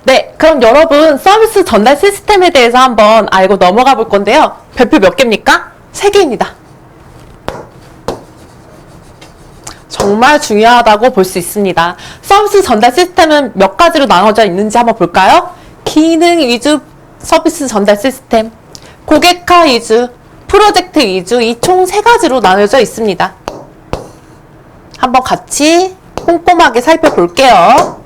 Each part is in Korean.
네, 그럼 여러분 서비스 전달 시스템에 대해서 한번 알고 넘어가 볼 건데요. 별표 몇 개입니까? 3개입니다. 정말 중요하다고 볼 수 있습니다. 서비스 전달 시스템은 몇 가지로 나눠져 있는지 한번 볼까요? 기능 위주 서비스 전달 시스템, 고객화 위주, 프로젝트 위주, 이 총 3가지로 나눠져 있습니다. 한번 같이 꼼꼼하게 살펴볼게요.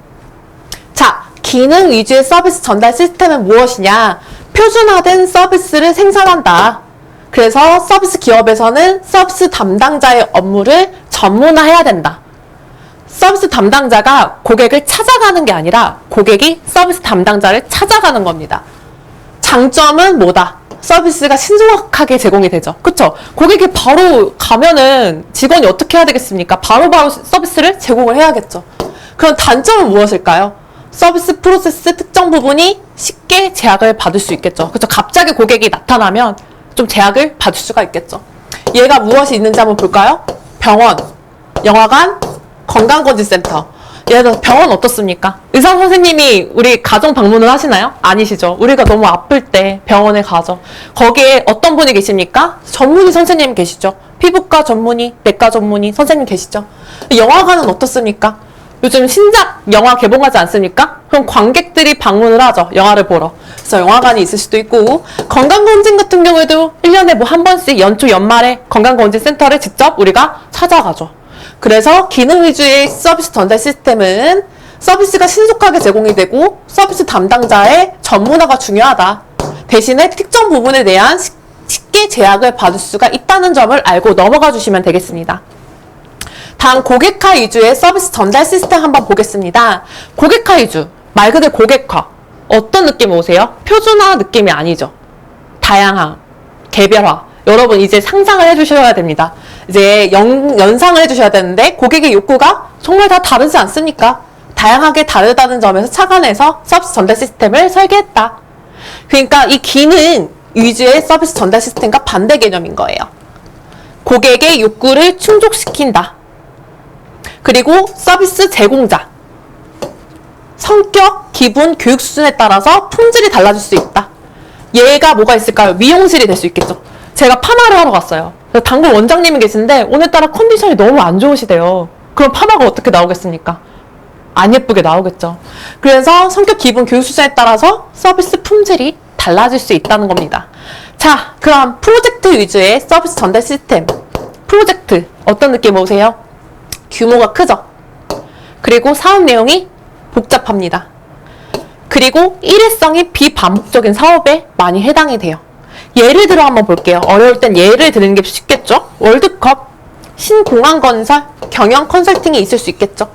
자, 기능 위주의 서비스 전달 시스템은 무엇이냐? 표준화된 서비스를 생산한다. 그래서 서비스 기업에서는 서비스 담당자의 업무를 전문화해야 된다. 서비스 담당자가 고객을 찾아가는 게 아니라 고객이 서비스 담당자를 찾아가는 겁니다. 장점은 뭐다? 서비스가 신속하게 제공이 되죠. 그쵸? 고객이 바로 가면은 직원이 어떻게 해야 되겠습니까? 바로바로 서비스를 제공을 해야겠죠. 그럼 단점은 무엇일까요? 서비스 프로세스 특정 부분이 쉽게 제약을 받을 수 있겠죠. 그쵸? 갑자기 고객이 나타나면 좀 제약을 받을 수가 있겠죠. 얘가 무엇이 있는지 한번 볼까요? 병원, 영화관, 건강검진센터. 예를 들어서 병원 어떻습니까? 의사 선생님이 우리 가정 방문을 하시나요? 아니시죠. 우리가 너무 아플 때 병원에 가죠. 거기에 어떤 분이 계십니까? 전문의 선생님 계시죠. 피부과 전문의, 내과 전문의 선생님 계시죠. 영화관은 어떻습니까? 요즘 신작 영화 개봉하지 않습니까? 그럼 관객들이 방문을 하죠. 영화를 보러. 그래서 영화관이 있을 수도 있고, 건강검진 같은 경우에도 1년에 뭐 한 번씩 연초 연말에 건강검진센터를 직접 우리가 찾아가죠. 그래서 기능 위주의 서비스 전달 시스템은 서비스가 신속하게 제공이 되고 서비스 담당자의 전문화가 중요하다. 대신에 특정 부분에 대한 쉽게 제약을 받을 수가 있다는 점을 알고 넘어가 주시면 되겠습니다. 다음 고객화 위주의 서비스 전달 시스템 한번 보겠습니다. 고객화 위주, 말 그대로 고객화. 어떤 느낌 오세요? 표준화 느낌이 아니죠. 다양함, 개별화. 여러분 이제 상상을 해주셔야 됩니다. 이제 연상을 해주셔야 되는데 고객의 욕구가 정말 다 다르지 않습니까? 다양하게 다르다는 점에서 착안해서 서비스 전달 시스템을 설계했다. 그러니까 이 기능 위주의 서비스 전달 시스템과 반대 개념인 거예요. 고객의 욕구를 충족시킨다. 그리고 서비스 제공자, 성격, 기분, 교육 수준에 따라서 품질이 달라질 수 있다. 얘가 뭐가 있을까요? 미용실이 될 수 있겠죠. 제가 파마를 하러 갔어요. 단골 원장님이 계신데 오늘따라 컨디션이 너무 안 좋으시대요. 그럼 파마가 어떻게 나오겠습니까? 안 예쁘게 나오겠죠. 그래서 성격, 기분, 교육 수준에 따라서 서비스 품질이 달라질 수 있다는 겁니다. 자, 그럼 프로젝트 위주의 서비스 전달 시스템. 프로젝트 어떤 느낌 오세요? 규모가 크죠? 그리고 사업 내용이 복잡합니다. 그리고 일회성이 비반복적인 사업에 많이 해당이 돼요. 예를 들어 한번 볼게요. 어려울 땐 예를 드는 게 쉽겠죠? 월드컵, 신공항건설, 경영 컨설팅이 있을 수 있겠죠?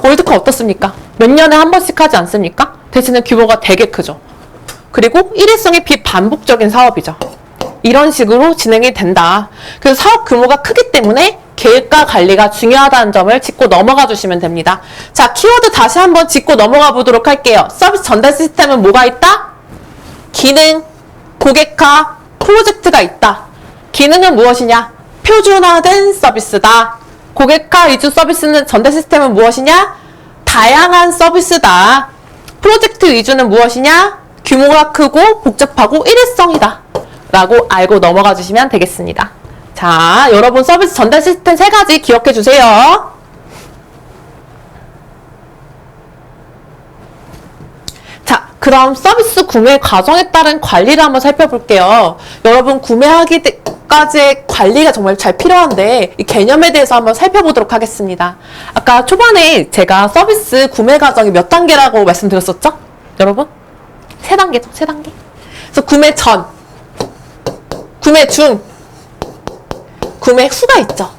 월드컵 어떻습니까? 몇 년에 한 번씩 하지 않습니까? 대신에 규모가 되게 크죠. 그리고 일회성이 비반복적인 사업이죠. 이런 식으로 진행이 된다. 그래서 사업 규모가 크기 때문에 계획과 관리가 중요하다는 점을 짚고 넘어가 주시면 됩니다. 자, 키워드 다시 한번 짚고 넘어가 보도록 할게요. 서비스 전달 시스템은 뭐가 있다? 기능, 고객화, 프로젝트가 있다. 기능은 무엇이냐? 표준화된 서비스다. 고객화 위주 서비스는 전달 시스템은 무엇이냐? 다양한 서비스다. 프로젝트 위주는 무엇이냐? 규모가 크고 복잡하고 일회성이다. 라고 알고 넘어가 주시면 되겠습니다. 자, 여러분 서비스 전달 시스템 3가지 기억해 주세요. 자, 그럼 서비스 구매 과정에 따른 관리를 한번 살펴볼게요. 여러분 구매하기까지의 관리가 정말 잘 필요한데 이 개념에 대해서 한번 살펴보도록 하겠습니다. 아까 초반에 제가 서비스 구매 과정이 몇 단계라고 말씀드렸었죠? 여러분? 3단계죠, 3단계. 그래서 구매 전, 구매 중, 구매 후가 있죠.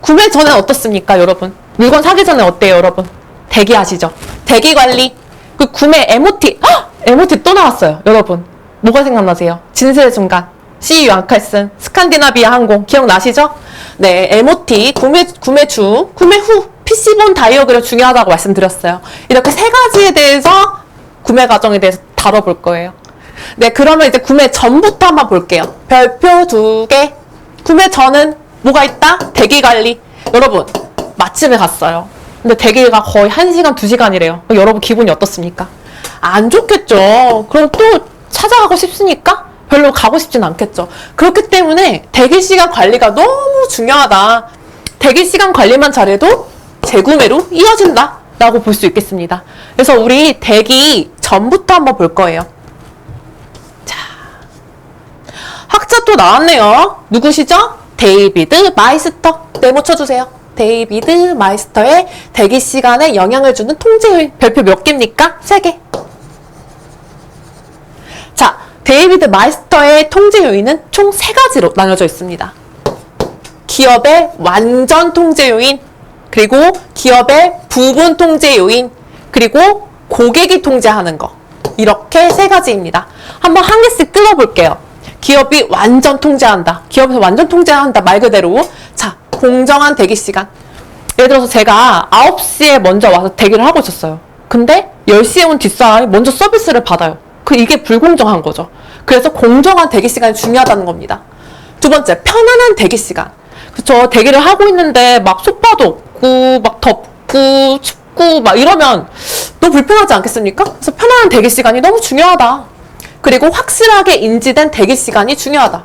구매 전엔 어떻습니까, 여러분? 물건 사기 전에 어때요, 여러분? 대기하시죠. 대기 관리. 그 구매 MOT. 헉! MOT 또 나왔어요, 여러분. 뭐가 생각나세요? 진세의 순간, CU 앙칼슨, 스칸디나비아 항공 기억나시죠? 네, MOT, 구매 중, 구매 후, PC본 다이어그램 중요하다고 말씀드렸어요. 이렇게 3가지에 대해서 구매 과정에 대해서 다뤄볼 거예요. 네, 그러면 이제 구매 전부터 한번 볼게요. 별표 2개. 구매 전은 뭐가 있다? 대기 관리. 여러분, 맛집에 갔어요. 근데 대기가 거의 1시간, 2시간이래요. 여러분 기분이 어떻습니까? 안 좋겠죠. 그럼 또 찾아가고 싶으니까 별로 가고 싶진 않겠죠. 그렇기 때문에 대기 시간 관리가 너무 중요하다. 대기 시간 관리만 잘해도 재구매로 이어진다 라고 볼 수 있겠습니다. 그래서 우리 대기 전부터 한번 볼 거예요. 자, 학자 또 나왔네요. 누구시죠? 데이비드 마이스터. 네모 쳐주세요. 데이비드 마이스터의 대기 시간에 영향을 주는 통제 요인. 별표 몇 개입니까? 3개. 자, 데이비드 마이스터의 통제 요인은 총 3가지로 나눠져 있습니다. 기업의 완전 통제 요인, 그리고 기업의 부분 통제 요인, 그리고 고객이 통제하는 거. 이렇게 3가지입니다. 한번 한 개씩 뜯어볼게요. 기업이 완전 통제한다. 기업에서 완전 통제한다. 말 그대로. 자, 공정한 대기 시간. 예를 들어서 제가 9시에 먼저 와서 대기를 하고 있었어요. 근데 10시에 온 뒷사람이 먼저 서비스를 받아요. 이게 불공정한 거죠. 그래서 공정한 대기 시간이 중요하다는 겁니다. 두 번째, 편안한 대기 시간. 그쵸. 대기를 하고 있는데 막 소파도 없고, 막 덥고, 춥고, 막 이러면 너무 불편하지 않겠습니까? 그래서 편안한 대기 시간이 너무 중요하다. 그리고 확실하게 인지된 대기 시간이 중요하다.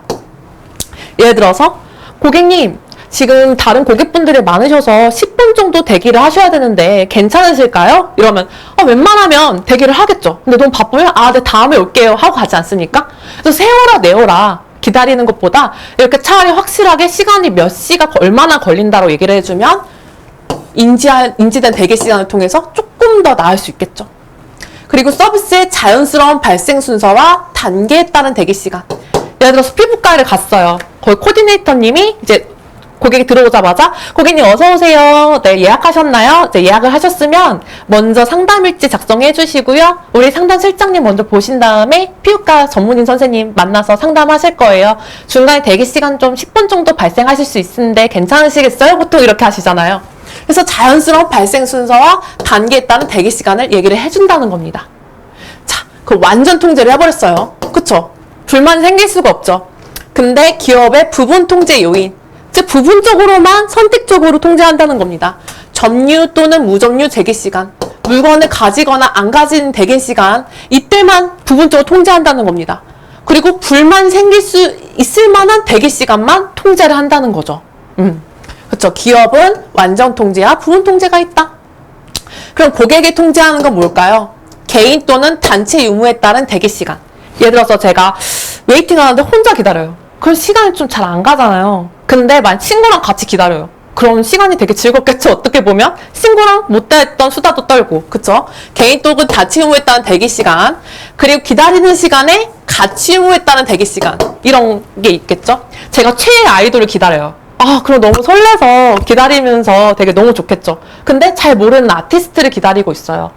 예를 들어서, 고객님, 지금 다른 고객분들이 많으셔서 10분 정도 대기를 하셔야 되는데 괜찮으실까요? 이러면 웬만하면 대기를 하겠죠. 근데 너무 바쁘면 네, 다음에 올게요 하고 가지 않습니까? 그래서 세워라 내워라 기다리는 것보다 이렇게 차라리 확실하게 시간이 몇 시가 얼마나 걸린다고 얘기를 해주면 인지된 대기 시간을 통해서 조금 더 나을 수 있겠죠. 그리고 서비스의 자연스러운 발생 순서와 단계에 따른 대기 시간. 예를 들어서 피부과를 갔어요. 거기 코디네이터님이 이제 고객이 들어오자마자 고객님 어서 오세요. 네, 예약하셨나요? 네, 예약을 하셨으면 먼저 상담일지 작성해 주시고요. 우리 상담 실장님 먼저 보신 다음에 피부과 전문의 선생님 만나서 상담하실 거예요. 중간에 대기 시간 좀 10분 정도 발생하실 수 있는데 괜찮으시겠어요? 보통 이렇게 하시잖아요. 그래서 자연스러운 발생 순서와 단계에 따른 대기 시간을 얘기를 해준다는 겁니다. 자, 그 완전 통제를 해버렸어요. 그쵸? 불만이 생길 수가 없죠. 근데 기업의 부분 통제 요인, 즉 부분적으로만 선택적으로 통제한다는 겁니다. 점유 또는 무점유 대기 시간, 물건을 가지거나 안 가진 대기 시간, 이때만 부분적으로 통제한다는 겁니다. 그리고 불만 생길 수 있을 만한 대기 시간만 통제를 한다는 거죠. 그렇죠. 기업은 완전 통제와 부분 통제가 있다. 그럼 고객이 통제하는 건 뭘까요? 개인 또는 단체 유무에 따른 대기 시간. 예를 들어서 제가 웨이팅 하는데 혼자 기다려요. 그럼 시간이 좀 잘 안 가잖아요. 근데 만약 친구랑 같이 기다려요. 그럼 시간이 되게 즐겁겠죠. 어떻게 보면 친구랑 못다 했던 수다도 떨고, 그쵸? 개인 또는 단체 유무에 따른 대기 시간, 그리고 기다리는 시간에 같이 유무에 따른 대기 시간, 이런 게 있겠죠. 제가 최애 아이돌을 기다려요. 그럼 너무 설레서 기다리면서 되게 너무 좋겠죠. 근데 잘 모르는 아티스트를 기다리고 있어요.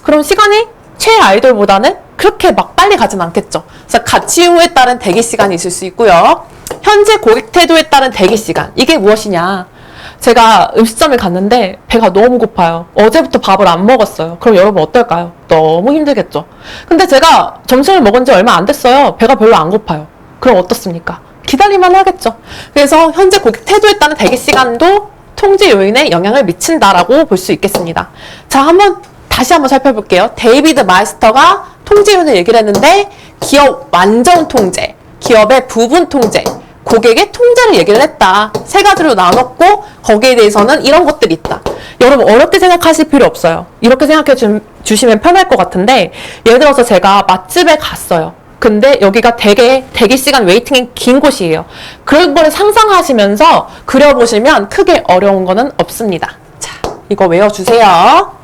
그럼 시간이 최애 아이돌보다는 그렇게 막 빨리 가진 않겠죠. 그래서 가치 유무에 따른 대기 시간이 있을 수 있고요. 현재 고객 태도에 따른 대기 시간. 이게 무엇이냐. 제가 음식점에 갔는데 배가 너무 고파요. 어제부터 밥을 안 먹었어요. 그럼 여러분 어떨까요? 너무 힘들겠죠. 근데 제가 점심을 먹은 지 얼마 안 됐어요. 배가 별로 안 고파요. 그럼 어떻습니까? 기다리만 하겠죠. 그래서 현재 고객 태도에 따른 대기 시간도 통제 요인에 영향을 미친다라고 볼 수 있겠습니다. 자, 다시 한번 살펴볼게요. 데이비드 마이스터가 통제 요인을 얘기를 했는데 기업 완전 통제, 기업의 부분 통제, 고객의 통제를 얘기를 했다. 3가지로 나눴고 거기에 대해서는 이런 것들이 있다. 여러분 어렵게 생각하실 필요 없어요. 이렇게 생각해 주시면 편할 것 같은데, 예를 들어서 제가 맛집에 갔어요. 근데 여기가 되게 대기 시간 웨이팅이 긴 곳이에요. 그런 걸 상상하시면서 그려보시면 크게 어려운 거는 없습니다. 자, 이거 외워주세요.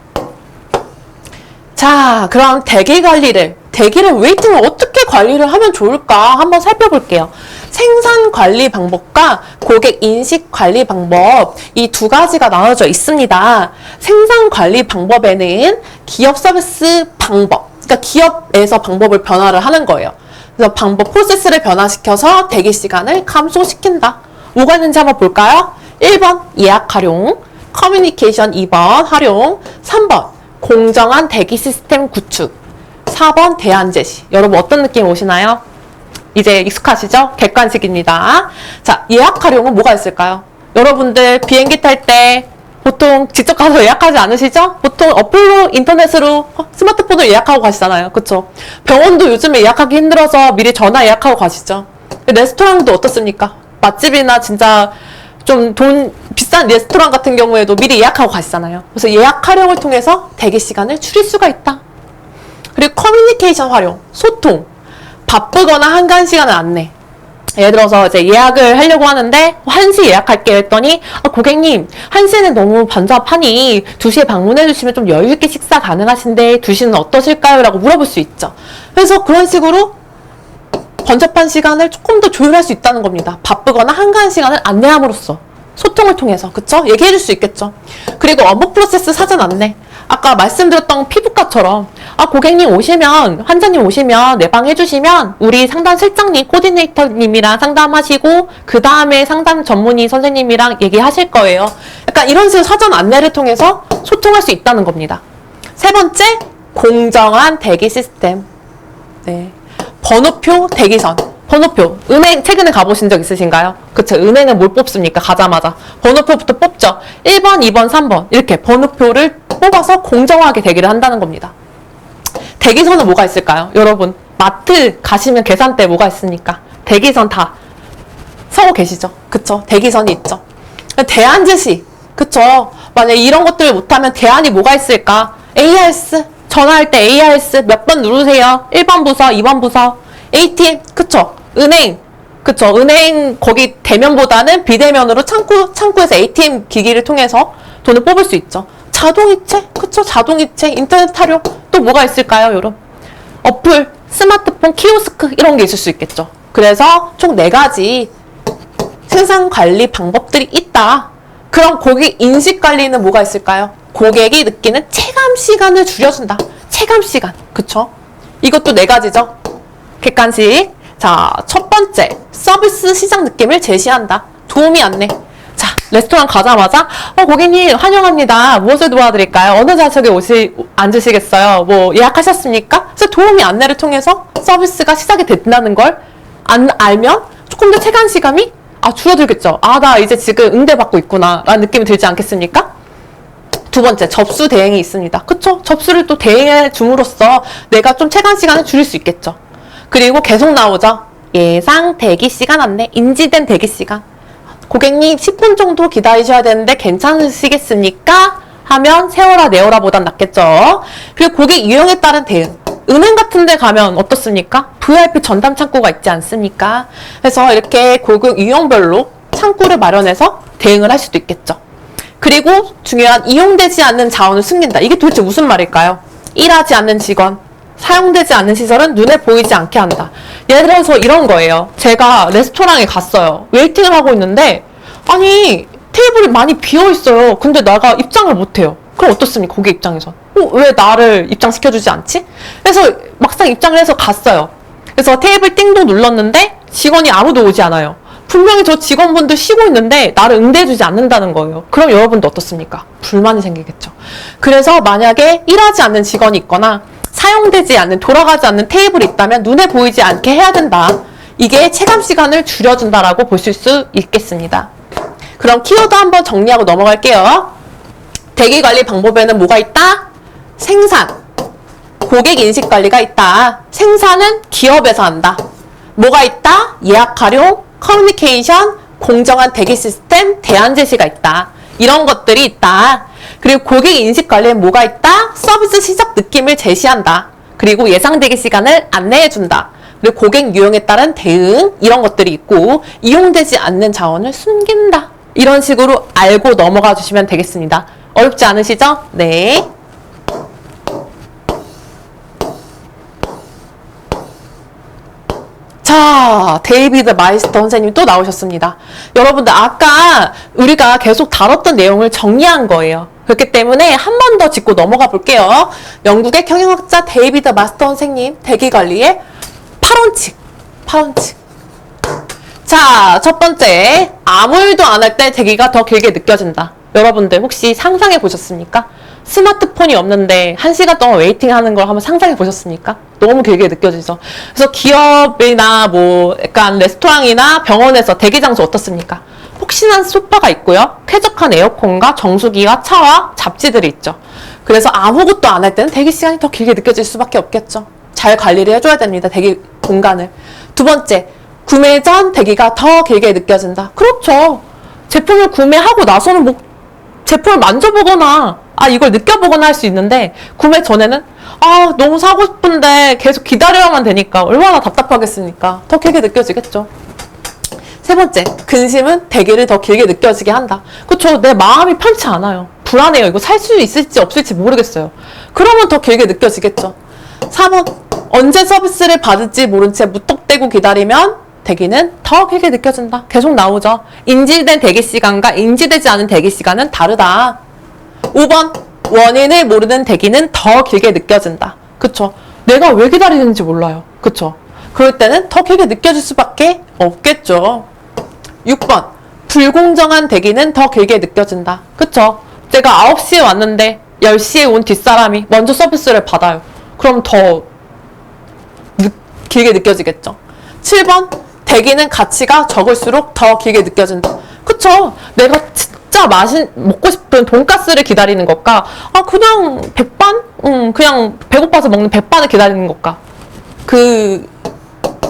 자, 그럼 대기를 웨이팅을 어떻게 관리를 하면 좋을까 한번 살펴볼게요. 생산 관리 방법과 고객 인식 관리 방법, 이 2가지가 나눠져 있습니다. 생산 관리 방법에는 기업 서비스 방법, 그러니까 기업에서 방법을 변화를 하는 거예요. 그래서 방법 프로세스를 변화시켜서 대기 시간을 감소시킨다. 뭐가 있는지 한번 볼까요? 1번 예약 활용, 커뮤니케이션 2번 활용, 3번 공정한 대기 시스템 구축, 4번 대안 제시. 여러분 어떤 느낌 오시나요? 이제 익숙하시죠? 객관식입니다. 자, 예약 활용은 뭐가 있을까요? 여러분들 비행기 탈 때 보통 직접 가서 예약하지 않으시죠? 보통 어플로, 인터넷으로, 스마트폰으로 예약하고 가시잖아요. 그쵸? 병원도 요즘에 예약하기 힘들어서 미리 전화 예약하고 가시죠. 레스토랑도 어떻습니까? 맛집이나 진짜 좀 돈 비싼 레스토랑 같은 경우에도 미리 예약하고 가시잖아요. 그래서 예약 활용을 통해서 대기 시간을 줄일 수가 있다. 그리고 커뮤니케이션 활용, 소통, 바쁘거나 한가한 시간을 안내. 예를 들어서 이제 예약을 하려고 하는데 1시 예약할게요 했더니 고객님 1시에는 너무 번잡하니 2시에 방문해 주시면 좀 여유 있게 식사 가능하신데 2시는 어떠실까요? 라고 물어볼 수 있죠. 그래서 그런 식으로 번잡한 시간을 조금 더 조율할 수 있다는 겁니다. 바쁘거나 한가한 시간을 안내함으로써 소통을 통해서 그쵸? 얘기해 줄 수 있겠죠. 그리고 업무 프로세스 사전 안내. 아까 말씀드렸던 피부과처럼 고객님 오시면 환자님 오시면 내방 해주시면 우리 상담 실장님 코디네이터님이랑 상담하시고 그 다음에 상담 전문의 선생님이랑 얘기하실 거예요. 약간 이런 식으로 사전 안내를 통해서 소통할 수 있다는 겁니다. 세 번째, 공정한 대기 시스템. 네. 번호표 대기선. 번호표. 은행 최근에 가보신 적 있으신가요? 그쵸. 은행은 뭘 뽑습니까? 가자마자. 번호표부터 뽑죠. 1번, 2번, 3번. 이렇게 번호표를 뽑아서 공정하게 대기를 한다는 겁니다. 대기선은 뭐가 있을까요? 여러분, 마트 가시면 계산대 뭐가 있습니까? 대기선 다 서고 계시죠? 그쵸? 대기선이 있죠. 대안 제시. 그쵸? 만약에 이런 것들을 못하면 대안이 뭐가 있을까? ARS. 전화할 때 ARS 몇 번 누르세요. 1번 부서, 2번 부서. ATM, 그쵸? 은행, 그쵸? 은행 거기 대면보다는 비대면으로 창구에서 ATM 기기를 통해서 돈을 뽑을 수 있죠. 자동이체, 그쵸? 자동이체, 인터넷 활용, 또 뭐가 있을까요, 여러분? 어플, 스마트폰, 키오스크 이런 게 있을 수 있겠죠. 그래서 총 4가지 생산 관리 방법들이 있다. 그럼 고객 인식 관리는 뭐가 있을까요? 고객이 느끼는 체감 시간을 줄여준다. 체감 시간, 그쵸? 이것도 4가지죠. 객관식. 자, 첫 번째, 서비스 시장 느낌을 제시한다. 도우미 안내. 자, 레스토랑 가자마자 고객님 환영합니다. 무엇을 도와드릴까요? 어느 좌석에 앉으시겠어요? 뭐 예약하셨습니까? 그래서 도우미 안내를 통해서 서비스가 시작이 된다는 걸 알면 조금 더 체감 시간이 줄어들겠죠. 나 이제 지금 응대받고 있구나 라는 느낌이 들지 않겠습니까? 두 번째, 접수 대행이 있습니다. 그쵸? 접수를 또 대행해 줌으로써 내가 좀 체감 시간을 줄일 수 있겠죠. 그리고 계속 나오죠. 예상 대기 시간 안내, 인지된 대기 시간. 고객님 10분 정도 기다리셔야 되는데 괜찮으시겠습니까? 하면 세워라 내워라 보단 낫겠죠. 그리고 고객 유형에 따른 대응. 은행 같은 데 가면 어떻습니까? VIP 전담 창구가 있지 않습니까? 그래서 이렇게 고객 유형별로 창구를 마련해서 대응을 할 수도 있겠죠. 그리고 중요한 이용되지 않는 자원을 숨긴다. 이게 도대체 무슨 말일까요? 일하지 않는 직원, 사용되지 않는 시설은 눈에 보이지 않게 한다. 예를 들어서 이런 거예요. 제가 레스토랑에 갔어요. 웨이팅을 하고 있는데 아니 테이블이 많이 비어 있어요. 근데 내가 입장을 못 해요. 그럼 어떻습니까? 고객 입장에서. 왜 나를 입장시켜주지 않지? 그래서 막상 입장을 해서 갔어요. 그래서 테이블 띵동 눌렀는데 직원이 아무도 오지 않아요. 분명히 저 직원분들 쉬고 있는데 나를 응대해주지 않는다는 거예요. 그럼 여러분도 어떻습니까? 불만이 생기겠죠. 그래서 만약에 일하지 않는 직원이 있거나 사용되지 않는, 돌아가지 않는 테이블이 있다면 눈에 보이지 않게 해야 된다. 이게 체감 시간을 줄여준다라고 보실 수 있겠습니다. 그럼 키워드 한번 정리하고 넘어갈게요. 대기 관리 방법에는 뭐가 있다? 생산, 고객 인식 관리가 있다. 생산은 기업에서 한다. 뭐가 있다? 예약 활용, 커뮤니케이션, 공정한 대기 시스템, 대안 제시가 있다. 이런 것들이 있다. 그리고 고객 인식 관리에 뭐가 있다? 서비스 시작 느낌을 제시한다. 그리고 예상 대기 시간을 안내해준다. 그리고 고객 유형에 따른 대응 이런 것들이 있고 이용되지 않는 자원을 숨긴다. 이런 식으로 알고 넘어가 주시면 되겠습니다. 어렵지 않으시죠? 네. 자, 데이비드 마이스터 선생님 또 나오셨습니다. 여러분들 아까 우리가 계속 다뤘던 내용을 정리한 거예요. 그렇기 때문에 한 번 더 짚고 넘어가 볼게요. 영국의 경영학자 데이비드 마스터 선생님 대기관리의 8원칙. 자, 첫 번째, 아무 일도 안 할 때 대기가 더 길게 느껴진다. 여러분들 혹시 상상해 보셨습니까? 스마트폰이 없는데 1시간 동안 웨이팅 하는 걸 한번 상상해 보셨습니까? 너무 길게 느껴지죠. 그래서 기업이나 뭐 약간 레스토랑이나 병원에서 대기 장소 어떻습니까? 폭신한 소파가 있고요. 쾌적한 에어컨과 정수기와 차와 잡지들이 있죠. 그래서 아무것도 안 할 때는 대기 시간이 더 길게 느껴질 수밖에 없겠죠. 잘 관리를 해줘야 됩니다. 대기 공간을. 두 번째, 구매 전 대기가 더 길게 느껴진다. 그렇죠. 제품을 구매하고 나서는 뭐 제품을 만져보거나 이걸 느껴보거나 할 수 있는데 구매 전에는 너무 사고 싶은데 계속 기다려야만 되니까 얼마나 답답하겠습니까? 더 길게 느껴지겠죠. 세 번째, 근심은 대기를 더 길게 느껴지게 한다. 그쵸? 내 마음이 편치 않아요. 불안해요. 이거 살 수 있을지 없을지 모르겠어요. 그러면 더 길게 느껴지겠죠. 4번, 언제 서비스를 받을지 모른 채 무턱대고 기다리면 대기는 더 길게 느껴진다. 계속 나오죠. 인지된 대기 시간과 인지되지 않은 대기 시간은 다르다. 5번, 원인을 모르는 대기는 더 길게 느껴진다. 그쵸? 내가 왜 기다리는지 몰라요. 그쵸? 그럴 때는 더 길게 느껴질 수밖에 없겠죠. 6번, 불공정한 대기는 더 길게 느껴진다. 그쵸? 제가 9시에 왔는데 10시에 온 뒷사람이 먼저 서비스를 받아요. 그럼 더 길게 느껴지겠죠. 7번, 대기는 가치가 적을수록 더 길게 느껴진다. 그쵸? 내가 진짜 먹고 싶은 돈가스를 기다리는 것과 그냥 백반? 그냥 배고파서 먹는 백반을 기다리는 것과 그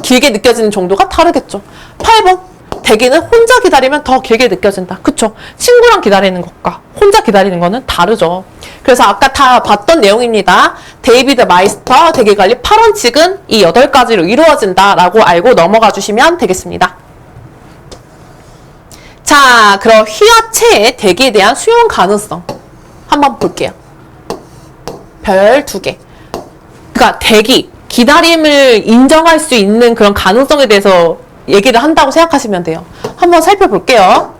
길게 느껴지는 정도가 다르겠죠. 8번, 대기는 혼자 기다리면 더 길게 느껴진다. 그쵸? 친구랑 기다리는 것과 혼자 기다리는 거는 다르죠. 그래서 아까 다 봤던 내용입니다. 데이비드 마이스터 대기관리 8원칙은 이 8가지로 이루어진다라고 알고 넘어가 주시면 되겠습니다. 자, 그럼 휘하체의 대기에 대한 수용 가능성 한번 볼게요. 별 2개. 그러니까 대기, 기다림을 인정할 수 있는 그런 가능성에 대해서 얘기를 한다고 생각하시면 돼요. 한번 살펴볼게요.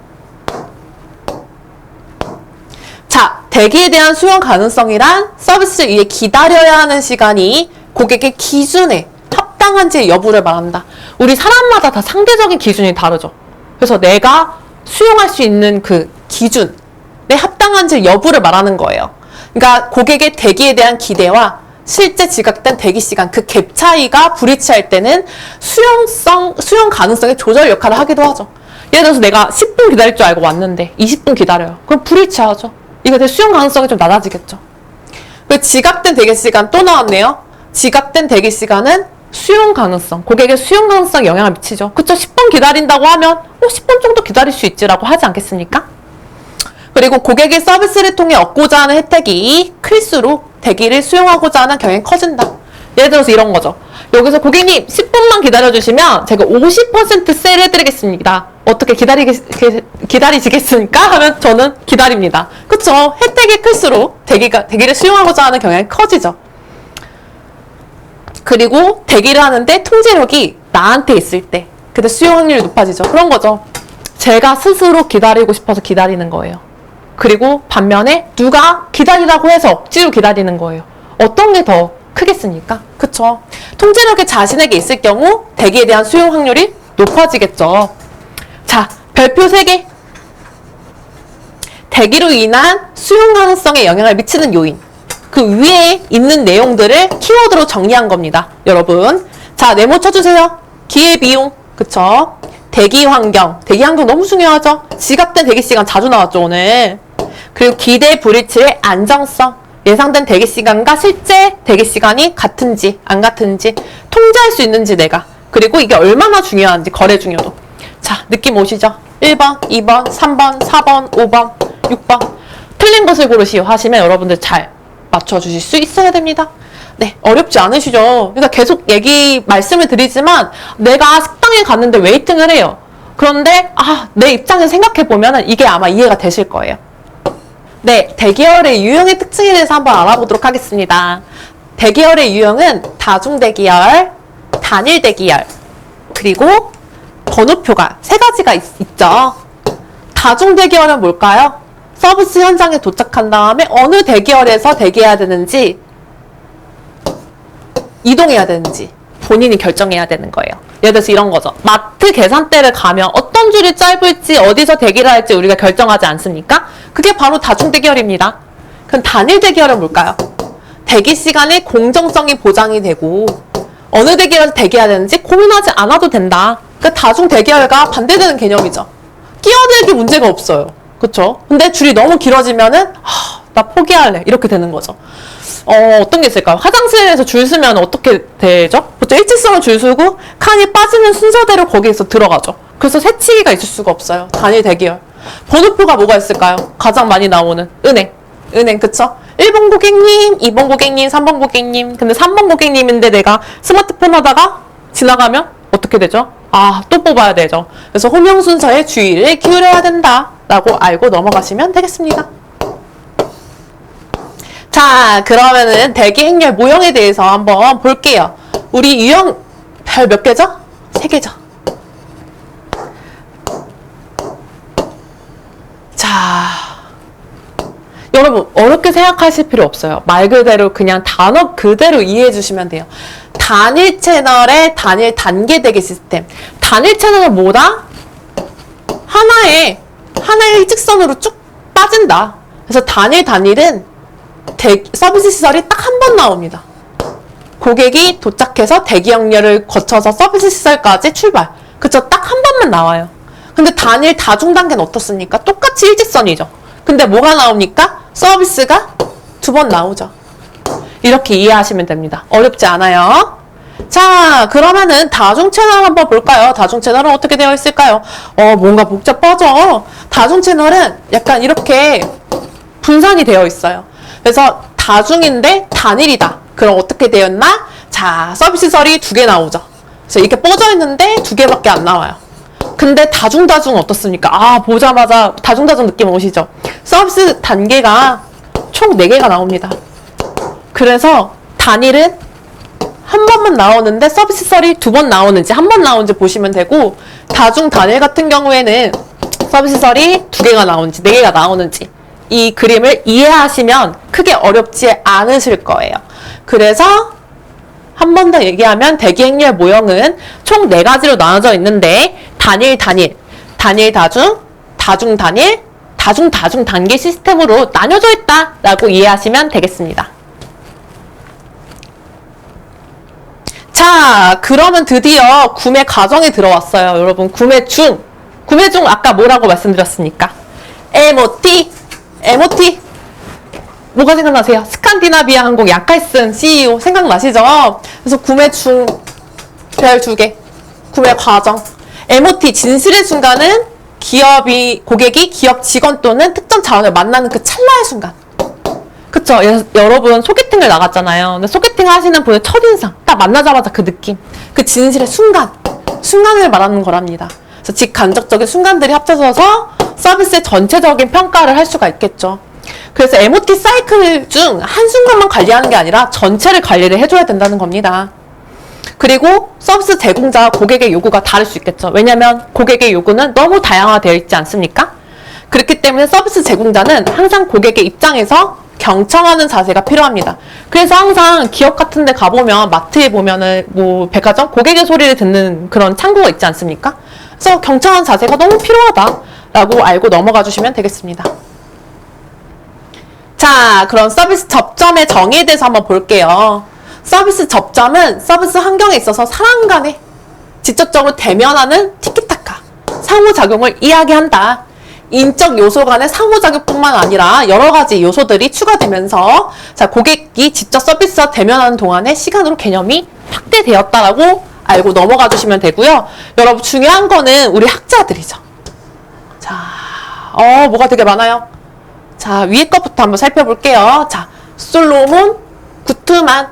자, 대기에 대한 수용 가능성이란 서비스 위에 기다려야 하는 시간이 고객의 기준에 합당한지 여부를 말한다. 우리 사람마다 다 상대적인 기준이 다르죠. 그래서 내가 수용할 수 있는 그 기준에 합당한지 여부를 말하는 거예요. 그러니까 고객의 대기에 대한 기대와 실제 지각된 대기 시간, 그 갭 차이가 불일치할 때는 수용 가능성의 조절 역할을 하기도 하죠. 예를 들어서 내가 10분 기다릴 줄 알고 왔는데 20분 기다려요. 그럼 불일치하죠. 이거 내 수용 가능성이 좀 낮아지겠죠. 그 지각된 대기 시간 또 나왔네요. 지각된 대기 시간은 수용 가능성, 고객의 수용 가능성에 영향을 미치죠. 그쵸? 10분 기다린다고 하면 10분 정도 기다릴 수 있지라고 하지 않겠습니까? 그리고 고객이 서비스를 통해 얻고자 하는 혜택이 클수록 대기를 수용하고자 하는 경향이 커진다. 예를 들어서 이런 거죠. 여기서 고객님 10분만 기다려주시면 제가 50% 세일 해드리겠습니다. 어떻게 기다리시겠습니까? 하면 저는 기다립니다. 그쵸? 혜택이 클수록 대기를 수용하고자 하는 경향이 커지죠. 그리고 대기를 하는데 통제력이 나한테 있을 때 그때 수용 확률이 높아지죠. 그런 거죠. 제가 스스로 기다리고 싶어서 기다리는 거예요. 그리고 반면에 누가 기다리라고 해서 억지로 기다리는 거예요. 어떤 게 더 크겠습니까? 그쵸? 통제력이 자신에게 있을 경우 대기에 대한 수용 확률이 높아지겠죠. 자, 별표 3개. 대기로 인한 수용 가능성에 영향을 미치는 요인. 그 위에 있는 내용들을 키워드로 정리한 겁니다. 여러분. 자, 네모 쳐주세요. 기회비용. 그쵸? 대기 환경 너무 중요하죠? 지각된 대기 시간 자주 나왔죠, 오늘. 그리고 기대 불일치의 안정성. 예상된 대기 시간과 실제 대기 시간이 같은지 안 같은지 통제할 수 있는지 내가. 그리고 이게 얼마나 중요한지, 거래 중요도. 자, 느낌 오시죠? 1번, 2번, 3번, 4번, 5번, 6번. 틀린 것을 고르시오 하시면 여러분들 잘 맞춰주실 수 있어야 됩니다. 네, 어렵지 않으시죠? 그러니까 계속 말씀을 드리지만 내가 식당에 갔는데 웨이팅을 해요. 그런데 내 입장에서 생각해보면 이게 아마 이해가 되실 거예요. 네, 대기열의 유형의 특징에 대해서 한번 알아보도록 하겠습니다. 대기열의 유형은 다중대기열, 단일대기열, 그리고 번호표가 3가지가 있죠. 다중대기열은 뭘까요? 서비스 현장에 도착한 다음에 어느 대기열에서 대기해야 되는지, 이동해야 되는지 본인이 결정해야 되는 거예요. 예를 들어서 이런 거죠. 마트 계산대를 가면 어떤 줄이 짧을지 어디서 대기를 할지 우리가 결정하지 않습니까? 그게 바로 다중대기열입니다. 그럼 단일대기열은 뭘까요? 대기 시간의 공정성이 보장이 되고 어느 대기열에서 대기해야 되는지 고민하지 않아도 된다. 그러니까 다중대기열과 반대되는 개념이죠. 끼어들기 문제가 없어요. 그쵸? 근데 줄이 너무 길어지면은 나 포기할래 이렇게 되는 거죠. 어떤 게 있을까요? 화장실에서 줄 서면 어떻게 되죠? 보통 일직선으로 줄 서고 칸이 빠지는 순서대로 거기에서 들어가죠. 그래서 새치기가 있을 수가 없어요. 단일 대기열. 번호표가 뭐가 있을까요? 가장 많이 나오는 은행 그쵸? 1번 고객님, 2번 고객님, 3번 고객님. 근데 3번 고객님인데 내가 스마트폰 하다가 지나가면 어떻게 되죠? 또 뽑아야 되죠. 그래서 호명 순서에 주의를 기울여야 된다 라고 알고 넘어가시면 되겠습니다. 자, 그러면은 대기 행렬 모형에 대해서 한번 볼게요. 우리 유형 별 몇 개죠? 3개죠. 자, 여러분 어렵게 생각하실 필요 없어요. 말 그대로 그냥 단어 그대로 이해해 주시면 돼요. 단일 채널의 단일 단계 대기 시스템. 단일 채널은 뭐다? 하나의 일직선으로 쭉 빠진다. 그래서 단일은 서비스 시설이 딱 한 번 나옵니다. 고객이 도착해서 대기 연결을 거쳐서 서비스 시설까지 출발. 그쵸? 딱 한 번만 나와요. 근데 단일 다중 단계는 어떻습니까? 똑같이 일직선이죠. 근데 뭐가 나옵니까? 서비스가 2번 나오죠. 이렇게 이해하시면 됩니다. 어렵지 않아요. 자, 그러면은 다중 채널 한번 볼까요? 다중 채널은 어떻게 되어 있을까요? 뭔가 복잡하죠? 다중 채널은 약간 이렇게 분산이 되어 있어요. 그래서 다중인데 단일이다. 그럼 어떻게 되었나? 자, 서비스설이 2개 나오죠. 그래서 이렇게 뻗어 있는데 2개밖에 안 나와요. 근데 다중은 어떻습니까? 보자마자 다중 느낌 오시죠? 서비스 단계가 총 4개가 나옵니다. 그래서 단일은 한 번만 나오는데 서비스설이 2번 나오는지 한 번 나오는지 보시면 되고, 다중 단일 같은 경우에는 서비스설이 2개가 나오는지 4개가 나오는지 이 그림을 이해하시면 크게 어렵지 않으실 거예요. 그래서 한 번 더 얘기하면 대기 행렬 모형은 총 4가지로 나눠져 있는데 단일 다중, 다중 단일, 다중 단계 시스템으로 나뉘어져 있다라고 이해하시면 되겠습니다. 자, 그러면 드디어 구매 과정에 들어왔어요. 여러분, 구매 중 아까 뭐라고 말씀드렸습니까? MOT 뭐가 생각나세요? 스칸디나비아 항공 야칼슨 CEO 생각나시죠? 그래서 구매 중 별 2개, 구매 과정. MOT 진실의 순간은 고객이 기업 직원 또는 특정 자원을 만나는 그 찰나의 순간. 그쵸? 여러분 소개팅을 나갔잖아요. 근데 소개팅 하시는 분의 첫인상, 딱 만나자마자 그 느낌, 그 진실의 순간을 말하는 거랍니다. 그래서 직간접적인 순간들이 합쳐져서 서비스의 전체적인 평가를 할 수가 있겠죠. 그래서 MOT 사이클 중 한순간만 관리하는 게 아니라 전체를 관리를 해줘야 된다는 겁니다. 그리고 서비스 제공자와 고객의 요구가 다를 수 있겠죠. 왜냐하면 고객의 요구는 너무 다양화되어 있지 않습니까? 그렇기 때문에 서비스 제공자는 항상 고객의 입장에서 경청하는 자세가 필요합니다. 그래서 항상 기업 같은 데 가보면, 마트에 보면은 백화점 고객의 소리를 듣는 그런 창구가 있지 않습니까? 그래서 경청하는 자세가 너무 필요하다라고 알고 넘어가 주시면 되겠습니다. 자, 그럼 서비스 접점의 정의에 대해서 한번 볼게요. 서비스 접점은 서비스 환경에 있어서 사람 간에 직접적으로 대면하는 티키타카, 상호작용을 이야기한다. 인적 요소 간의 상호작용뿐만 아니라 여러 가지 요소들이 추가되면서 고객이 직접 서비스와 대면하는 동안에 시간으로 개념이 확대되었다라고 알고 넘어가 주시면 되고요. 여러분, 중요한 거는 우리 학자들이죠. 자, 뭐가 되게 많아요. 자, 위에 것부터 한번 살펴볼게요. 자, 솔로몬 구트만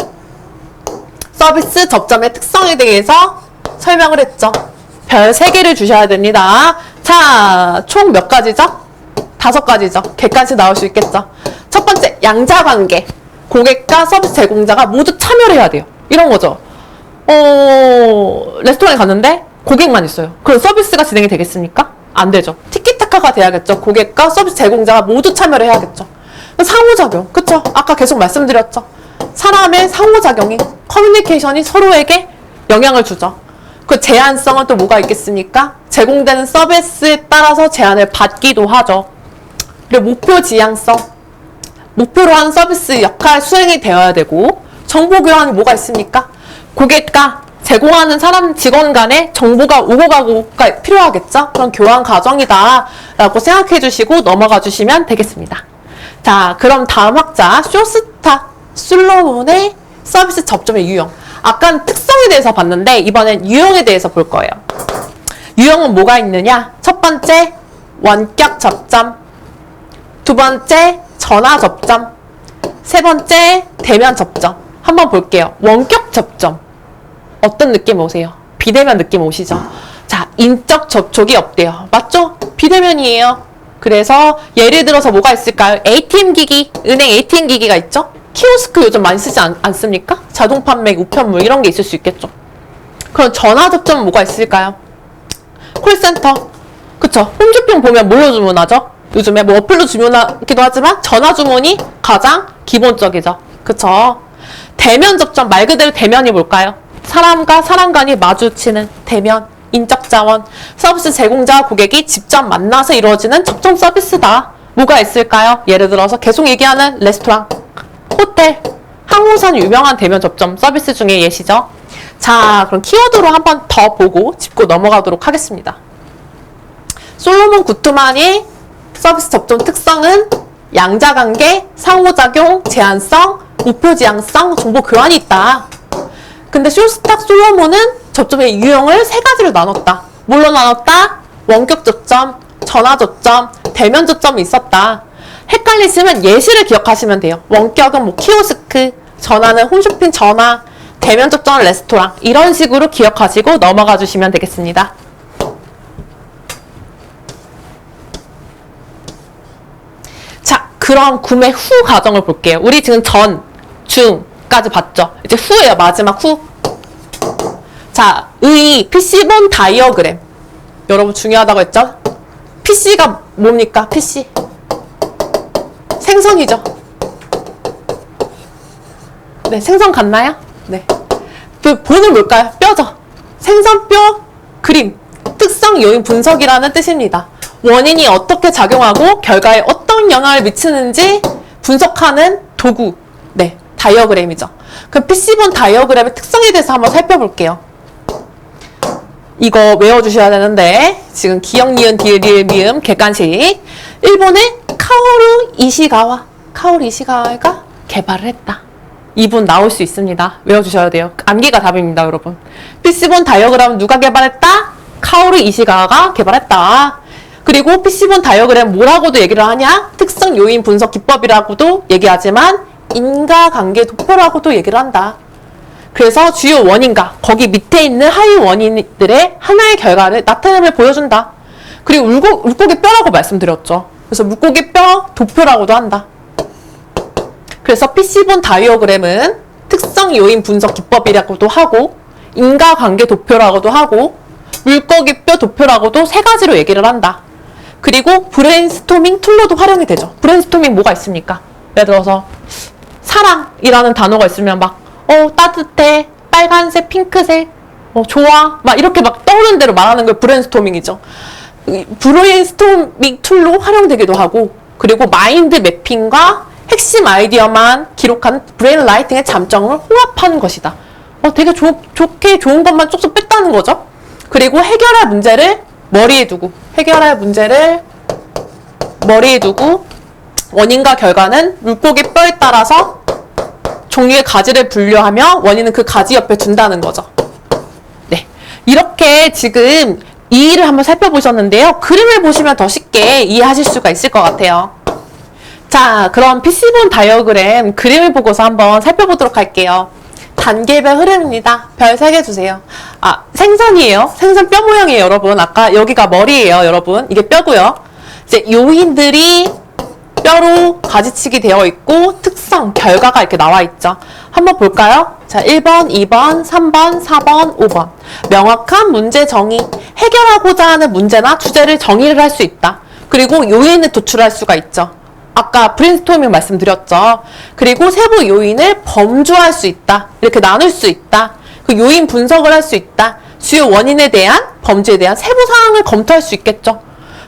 서비스 접점의 특성에 대해서 설명을 했죠. 별 3개를 주셔야 됩니다. 자, 총 몇 가지죠? 5가지죠. 객관식 나올 수 있겠죠. 첫 번째, 양자관계. 고객과 서비스 제공자가 모두 참여를 해야 돼요. 이런 거죠. 레스토랑에 갔는데 고객만 있어요. 그럼 서비스가 진행이 되겠습니까? 안 되죠. 티키타카가 돼야겠죠. 고객과 서비스 제공자가 모두 참여를 해야겠죠. 상호작용. 그쵸? 아까 계속 말씀드렸죠. 사람의 상호작용이, 커뮤니케이션이 서로에게 영향을 주죠. 그 제한성은 또 뭐가 있겠습니까? 제공되는 서비스에 따라서 제한을 받기도 하죠. 그리고 목표 지향성. 목표로 하는 서비스 역할 수행이 되어야 되고, 정보 교환이 뭐가 있습니까? 고객과 제공하는 사람 직원 간의 정보가 오고 가고가 필요하겠죠? 그런 교환 과정이다 라고 생각해 주시고 넘어가 주시면 되겠습니다. 자, 그럼 다음 학자 쇼스타 솔로몬의 서비스 접점의 유형. 아까는 특성에 대해서 봤는데 이번엔 유형에 대해서 볼 거예요. 유형은 뭐가 있느냐? 첫 번째 원격 접점, 두 번째 전화 접점, 세 번째 대면 접점. 한번 볼게요. 원격 접점. 어떤 느낌 오세요? 비대면 느낌 오시죠? 자, 인적 접촉이 없대요. 맞죠? 비대면이에요. 그래서 예를 들어서 뭐가 있을까요? ATM 기기, 은행 ATM 기기가 있죠? 키오스크 요즘 많이 쓰지 않습니까? 자동 판매, 우편물 이런 게 있을 수 있겠죠. 그럼 전화 접점은 뭐가 있을까요? 콜센터. 그쵸? 홈쇼핑 보면 뭘로 주문하죠? 요즘에 뭐 어플로 주문하기도 하지만 전화 주문이 가장 기본적이죠. 그쵸? 대면 접점, 말 그대로 대면이 뭘까요? 사람과 사람 간이 마주치는 대면, 인적 자원, 서비스 제공자와 고객이 직접 만나서 이루어지는 접점 서비스다. 뭐가 있을까요? 예를 들어서 계속 얘기하는 레스토랑, 호텔, 항공사는 유명한 대면 접점 서비스 중에 예시죠. 자, 그럼 키워드로 한 번 더 보고 짚고 넘어가도록 하겠습니다. 솔로몬 구트만의 서비스 접점 특성은 양자관계, 상호작용, 제한성, 우표지향성, 정보 교환이 있다. 근데 쇼스탁 솔로몬은 접점의 유형을 세 가지로 나눴다. 뭘로 나눴다? 원격 접점, 전화 접점, 대면 접점이 있었다. 헷갈리시면 예시를 기억하시면 돼요. 원격은 뭐 키오스크, 전화는 홈쇼핑 전화, 대면 접점은 레스토랑. 이런 식으로 기억하시고 넘어가 주시면 되겠습니다. 자, 그럼 구매 후 과정을 볼게요. 우리 지금 전, 중까지 봤죠? 이제 후예요. 마지막 후. 자, 의 PC본 다이어그램. 여러분 중요하다고 했죠? PC가 뭡니까? PC. 생선이죠. 네, 생선 같나요? 네. 그 본은 뭘까요? 뼈죠. 생선뼈 그림. 특성 요인 분석이라는 뜻입니다. 원인이 어떻게 작용하고 결과에 어떤 영향을 미치는지 분석하는 도구. 네, 다이어그램이죠. 그럼 PC본 다이어그램의 특성에 대해서 한번 살펴볼게요. 이거 외워주셔야 되는데 지금 기역, 니은, 디귿, 리을, 미음, 객관식. 일본의 카오루 이시가와가 개발을 했다. 이분 나올 수 있습니다. 외워주셔야 돼요. 암기가 답입니다, 여러분. PC본 다이어그램은 누가 개발했다? 카오루 이시가와가 개발했다. 그리고 PC본 다이어그램 뭐라고도 얘기를 하냐? 특성 요인 분석 기법이라고도 얘기하지만 인과관계 도표라고도 얘기를 한다. 그래서 주요 원인과 거기 밑에 있는 하위 원인들의 하나의 결과를 나타냄을 보여준다. 그리고 물고기 뼈라고 말씀드렸죠. 그래서 물고기 뼈 도표라고도 한다. 그래서 PC본 다이어그램은 특성 요인 분석 기법이라고도 하고 인과관계 도표라고도 하고 물고기 뼈 도표라고도 세 가지로 얘기를 한다. 그리고 브레인스토밍 툴로도 활용이 되죠. 브레인스토밍 뭐가 있습니까? 예를 들어서 사랑이라는 단어가 있으면 막 따뜻해, 빨간색, 핑크색, 좋아, 막 이렇게 막 떠오르는 대로 말하는 걸 브레인스토밍이죠. 브레인스토밍 툴로 활용되기도 하고, 그리고 마인드 매핑과 핵심 아이디어만 기록한 브레인 라이팅의 장점을 혼합한 것이다. 되게 좋게 좋은 것만 쪽쪽 뺐다는 거죠. 그리고 해결할 문제를 머리에 두고 원인과 결과는 물고기 뼈에 따라서 종류의 가지를 분류하며 원인은 그 가지 옆에 둔다는 거죠. 네, 이렇게 지금 이의를 한번 살펴보셨는데요. 그림을 보시면 더 쉽게 이해하실 수가 있을 것 같아요. 자, 그럼 PC본 다이어그램 그림을 보고서 한번 살펴보도록 할게요. 단계별 흐름입니다. 별 3개 주세요. 생선이에요. 생선 뼈 모양이에요, 여러분. 아까 여기가 머리예요, 여러분. 이게 뼈고요. 이제 요인들이 뼈로 가지치기 되어 있고 특성, 결과가 이렇게 나와 있죠. 한번 볼까요? 자, 1번, 2번, 3번, 4번, 5번. 명확한 문제 정의. 해결하고자 하는 문제나 주제를 정의를 할 수 있다. 그리고 요인을 도출할 수가 있죠. 아까 브레인스토밍 말씀드렸죠. 그리고 세부 요인을 범주할 수 있다. 이렇게 나눌 수 있다. 그 요인 분석을 할 수 있다. 주요 원인에 대한, 범주에 대한 세부 사항을 검토할 수 있겠죠.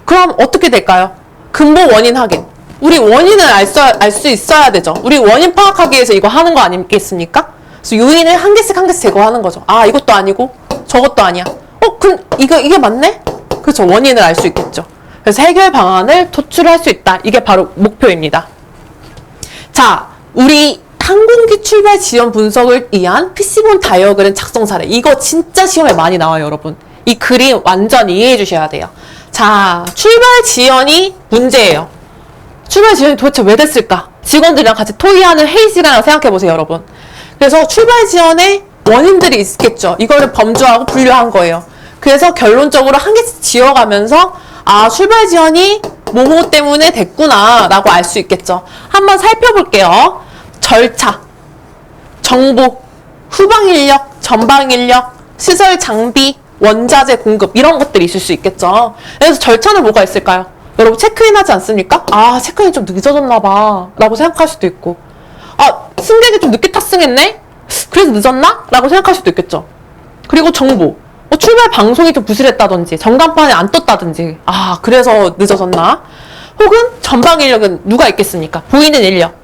그럼 어떻게 될까요? 근본 원인 확인. 우리 원인을 알 수 있어야 되죠. 우리 원인 파악하기 위해서 이거 하는 거 아니겠습니까? 그래서 요인을 한 개씩 한 개씩 제거하는 거죠. 아, 이것도 아니고 저것도 아니야. 그럼 이게 맞네? 그렇죠. 원인을 알 수 있겠죠. 그래서 해결 방안을 도출할 수 있다. 이게 바로 목표입니다. 자, 우리 항공기 출발 지연 분석을 위한 PC본 다이어그램 작성 사례. 이거 진짜 시험에 많이 나와요, 여러분. 이 그림 완전 이해해 주셔야 돼요. 자, 출발 지연이 문제예요. 출발 지연이 도대체 왜 됐을까? 직원들이랑 같이 토의하는 회의 시간이라고 생각해 보세요, 여러분. 그래서 출발 지연의 원인들이 있겠죠. 이거를 범주하고 분류한 거예요. 그래서 결론적으로 한 개씩 지어가면서 아, 출발 지연이 뭐뭐 때문에 됐구나 라고 알 수 있겠죠. 한번 살펴볼게요. 절차, 정보, 후방 인력, 전방 인력, 시설 장비, 원자재 공급 이런 것들이 있을 수 있겠죠. 그래서 절차는 뭐가 있을까요? 여러분 체크인 하지 않습니까? 아, 체크인 좀 늦어졌나 봐 라고 생각할 수도 있고, 아, 승객이 좀 늦게 탑승했네? 그래서 늦었나? 라고 생각할 수도 있겠죠. 그리고 정보, 출발 방송이 좀 부실했다든지 전간판에 안 떴다든지, 아, 그래서 늦어졌나? 혹은 전방 인력은 누가 있겠습니까? 보이는 인력,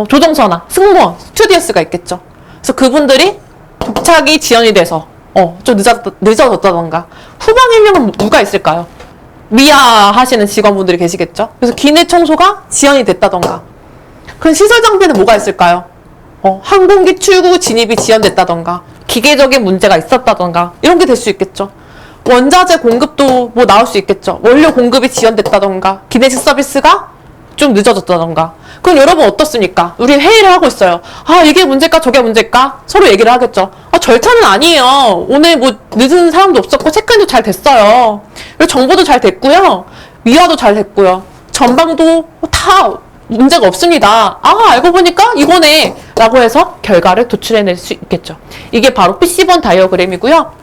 조종사나 승무원, 스튜디오스가 있겠죠. 그래서 그분들이 도착이 지연이 돼서 좀 늦어졌다던가. 후방 인력은 누가 있을까요? 미아 하시는 직원분들이 계시겠죠. 그래서 기내 청소가 지연이 됐다던가. 그럼 시설 장비는 뭐가 있을까요? 항공기 출구 진입이 지연됐다던가, 기계적인 문제가 있었다던가, 이런 게 될 수 있겠죠. 원자재 공급도 뭐 나올 수 있겠죠. 원료 공급이 지연됐다던가, 기내식 서비스가 좀 늦어졌다던가. 그럼 여러분 어떻습니까? 우리 회의를 하고 있어요. 아, 이게 문제일까 저게 문제일까? 서로 얘기를 하겠죠. 아, 절차는 아니에요. 오늘 뭐 늦은 사람도 없었고 체크인도 잘 됐어요. 그리고 정보도 잘 됐고요. 위화도 잘 됐고요. 전방도 다 문제가 없습니다. 아, 알고 보니까 이거네 라고 해서 결과를 도출해낼 수 있겠죠. 이게 바로 PC본 다이어그램이고요.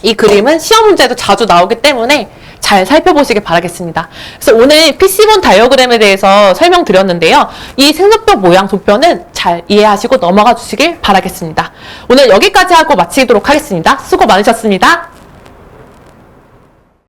이 그림은 시험 문제에도 자주 나오기 때문에 잘 살펴보시길 바라겠습니다. 그래서 오늘 PC본 다이어그램에 대해서 설명드렸는데요. 이 색소표 모양 도표는 잘 이해하시고 넘어가 주시길 바라겠습니다. 오늘 여기까지 하고 마치도록 하겠습니다. 수고 많으셨습니다.